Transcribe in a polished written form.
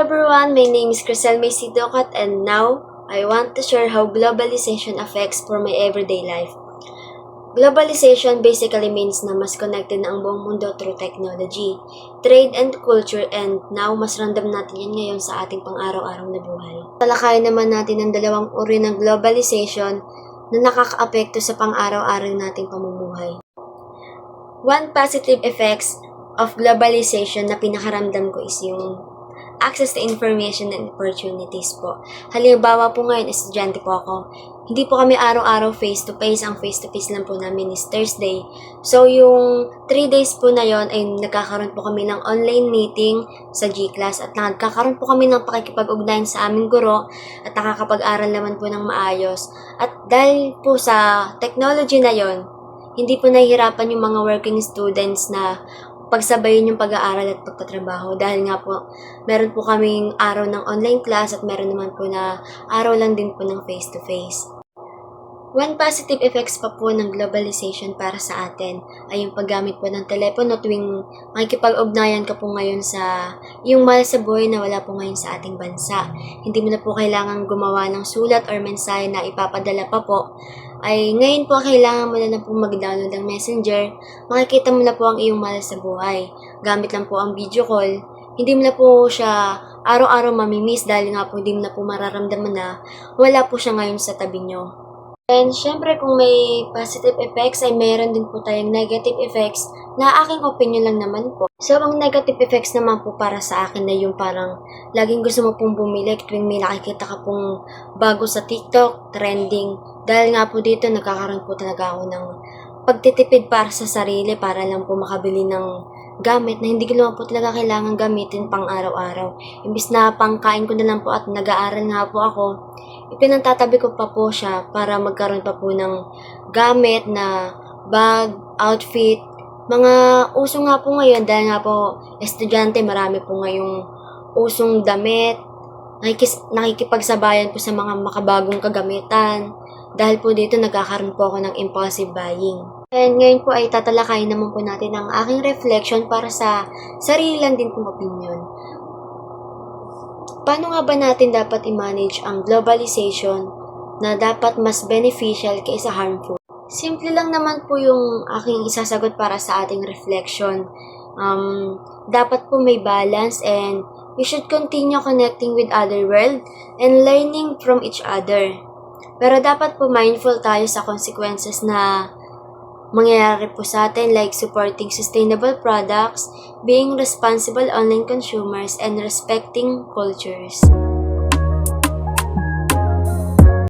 everyone, my name is Crisel Maysidocat and now I want to share how globalization affects for my everyday life. Globalization basically means na mas connected na ang buong mundo through technology, trade and culture, and now mas random natin yan ngayon sa ating pang-araw-araw na buhay. Talakayan naman natin ang dalawang uri ng globalization na nakaka-apekto sa pang-araw-araw nating pamumuhay. One positive effects of globalization na pinakaramdam ko is yung access to information and opportunities po. Halimbawa po ngayon, estudyante po ako. Hindi po kami araw-araw face-to-face. Ang face-to-face lang po namin is Thursday. So, yung 3 days po na yon ay nagkakaroon po kami ng online meeting sa G-Class at nagkakaroon po kami ng pakikipag-ugnayan sa aming guro at nakakapag-aral naman po ng maayos. At dahil po sa technology na yon, hindi po nahihirapan yung mga working students na pagsabayin yung pag-aaral at pagtatrabaho dahil nga po meron po kaming araw ng online class at meron naman po na araw lang din po ng face-to-face. One positive effects pa po ng globalization para sa atin ay yung paggamit po ng telepono tuwing makikipag-ugnayan ka po ngayon sa yung mahal sa buhay na wala po ngayon sa ating bansa. Hindi mo na po kailangang gumawa ng sulat or mensahe na ipapadala pa po. Ay ngayon po kailangan mo na po mag-download ng messenger, makikita mo na po ang iyong mahal sa buhay. Gamit lang po ang video call, hindi mo na po siya araw-araw mamimiss dahil nga po hindi mo na po mararamdaman na wala po siya ngayon sa tabi nyo. And syempre kung may positive effects ay mayroon din po tayong negative effects na aking opinion lang naman po. So ang negative effects naman po para sa akin na yung parang laging gusto mo pong bumili tuwing may nakikita ka pong bago sa TikTok, trending. Dahil nga po dito nagkakaroon po talaga ako ng pagtitipid para sa sarili para lang po makabili ng gamit na hindi ko naman po talaga kailangan gamitin pang araw-araw. Imbis na pangkain ko na lang po at nag-aaral nga po ako, ipinantatabi ko pa po siya para magkaroon pa po ng gamit na bag, outfit, mga uso nga po ngayon dahil nga po estudyante, marami po ngayong usong damit, nakikipagsabayan po sa mga makabagong kagamitan. Dahil po dito nagkakaroon po ako ng impulsive buying. And ngayon po ay tatalakayin naman po natin ang aking reflection para sa sarili lang din pong opinion. Paano nga ba natin dapat i-manage ang globalization na dapat mas beneficial kaysa harmful? Simple lang naman po yung aking isasagot para sa ating reflection. Dapat po may balance and we should continue connecting with other world and learning from each other. Pero dapat po mindful tayo sa consequences na mangyayari po sa atin like supporting sustainable products, being responsible online consumers, and respecting cultures.